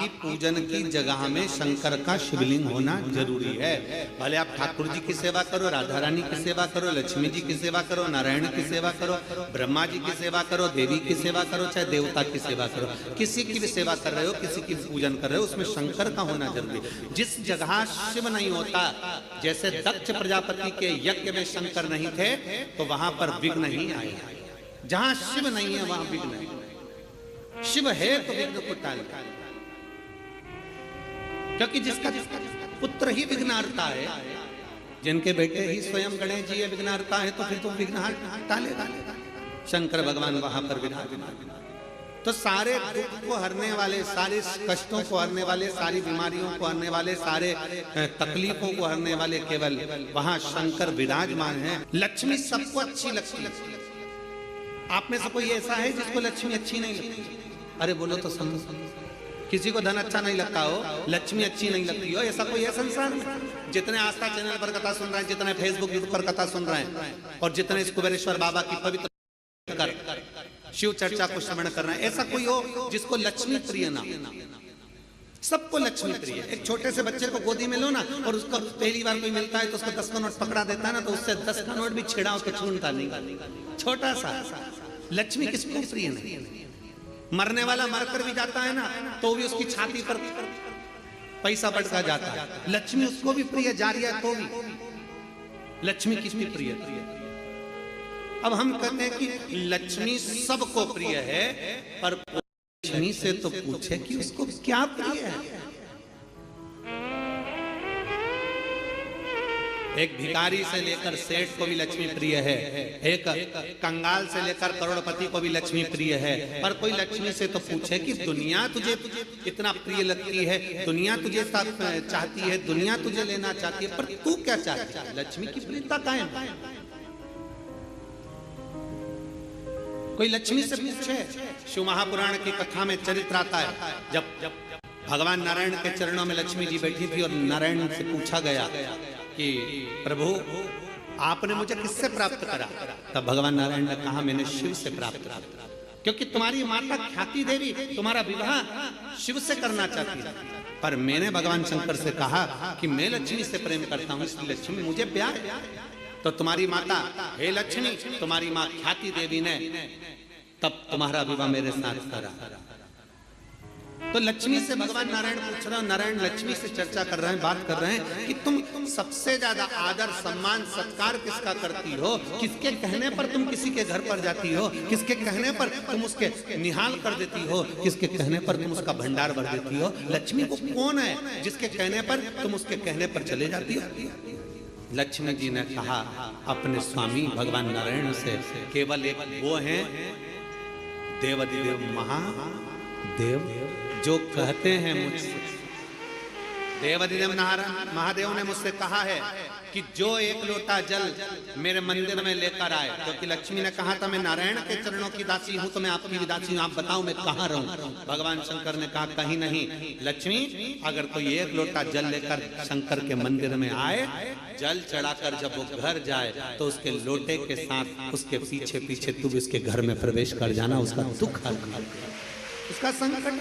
आपकी पूजन की जगह में शंकर का शिवलिंग होना जरूरी है। भले आप ठाकुर जी की सेवा करो, राधा रानी की सेवा करो, लक्ष्मी जी की सेवा करो, नारायण की सेवा करो, ब्रह्मा जी की सेवा करो, देवी की सेवा करो, चाहे देवता की सेवा करो, किसी की भी सेवा कर रहे हो, किसी की पूजन कर रहे हो, उसमें शंकर का होना जरूरी है। जिस जगह शिव नहीं होता, जैसे दक्ष प्रजापति के यज्ञ में शंकर नहीं थे, तो वहां पर विघ्न नहीं आएगा। जहां शिव नहीं है वहां विघ्न नहीं। शिव है तो विघ्न को टालता है, क्योंकि जिसका पुत्र ही विघ्नहर्ता है, जिनके बेटे ही स्वयं गणेश जी विघ्नहर्ता है, तो फिर तो विघ्न टालेगा। शंकर भगवान वहां पर विघ्न। तो सारे दुख को हरने वाले, सारे कष्टों को हरने वाले, सारी बीमारियों को हरने वाले, सारे तकलीफों को हरने वाले केवल वहां शंकर विराजमान है। लक्ष्मी सबको अच्छी लगती है। आप में से कोई ऐसा है जिसको लक्ष्मी अच्छी नहीं लगती? अरे बोलो तो समझो। किसी को धन अच्छा नहीं लगता हो, लक्ष्मी अच्छी नहीं लगती हो, ऐसा कोई है संसार में? जितने आस्था चैनल पर कथा सुन रहे हैं, जितने फेसबुक यूट्यूब पर कथा सुन रहे हैं, और जितने कुबेरेश्वर बाबा की पवित्र शिव चर्चा को श्रवण कर रहे हैं, ऐसा कोई हो जिसको लक्ष्मी प्रिय ना? सबको लक्ष्मी प्रिय। एक छोटे से बच्चे को गोदी में लो ना, और उसको पहली बार कोई मिलता है तो उसको 10 का नोट पकड़ा देता है ना, तो उससे 10 का नोट भी छिड़ा के छूटता नहीं। छोटा सा। लक्ष्मी किसको प्रिय नहीं? मरने वाला मरकर भी जाता है ना, तो भी उसकी छाती पर पैसा बढ़ता जाता है। लक्ष्मी उसको भी प्रिय जा रही है, तो भी लक्ष्मी किसकी प्रिय? अब हम कहते हैं कि लक्ष्मी सबको प्रिय है, पर लक्ष्मी से तो पूछे कि उसको क्या प्रिय है। एक भिखारी से लेकर सेठ को भी लक्ष्मी प्रिय है, एक कंगाल से लेकर करोड़पति को भी लक्ष्मी प्रिय है, पर कोई लक्ष्मी से तो पूछे कि दुनिया तुझे इतना प्रिय लगती है, दुनिया तुझे चाहती है, दुनिया तुझे लेना चाहती है, पर तू क्या चाहती है? लक्ष्मी की प्रियता कायम है। कोई लक्ष्मी से पूछे? शिव महापुराण की कथा में चरित्र आता है, जब भगवान नारायण के चरणों में लक्ष्मी जी बैठी थी और नारायण से पूछा गया कि प्रभु आपने मुझे किससे प्राप्त करा? तब भगवान नारायण ने कहा मैंने शिव से प्राप्त करा, क्योंकि तुम्हारी माता ख्याति देवी तुम्हारा विवाह शिव से करना चाहती है, पर मैंने भगवान शंकर से कहा कि मैं लक्ष्मी से प्रेम करता हूं, इसलिए लक्ष्मी मुझे प्यार है। तो तुम्हारी माता हे लक्ष्मी, तुम्हारी माँ ख्याति देवी ने तब तुम्हारा विवाह मेरे साथ करा। तो लक्ष्मी से भगवान नारायण पूछ रहे हैं, नारायण लक्ष्मी से चर्चा कर रहे हैं, बात कर रहे हैं कि तुम सबसे ज्यादा आदर सम्मान सत्कार किसका करती हो? किसके कहने पर तुम किसी के घर पर जाती हो? किसके कहने पर तुम उसके निहाल कर देती हो? किसके कहने पर तुम उसका भंडार भर देती हो? लक्ष्मी को कौन है जिसके कहने पर तुम उसके कहने पर चले जाती हो? लक्ष्मी जी ने कहा अपने स्वामी भगवान नारायण से, केवल एक वो हैं देवाधिदेव महादेव जो कहते हैं मुझसे। देवाधिदेव महादेव ने मुझसे कहा है कि जो एक लोटा जल मेरे मंदिर में लेकर आए, क्योंकि लक्ष्मी ने कहा था मैं नारायण के चरणों की दासी हूं, तो मैं आपकी भी दासी हूं, आप बताओ मैं कहाँ रहूं? भगवान शंकर ने कहा कहीं नहीं। लक्ष्मी अगर कोई एक लोटा जल लेकर शंकर के मंदिर में आए, जल चढ़ाकर जब वो घर जाए तो उसके लोटे के साथ उसके पीछे पीछे तू भी उसके घर में प्रवेश कर जाना, उसका दुख हल, उसका संकट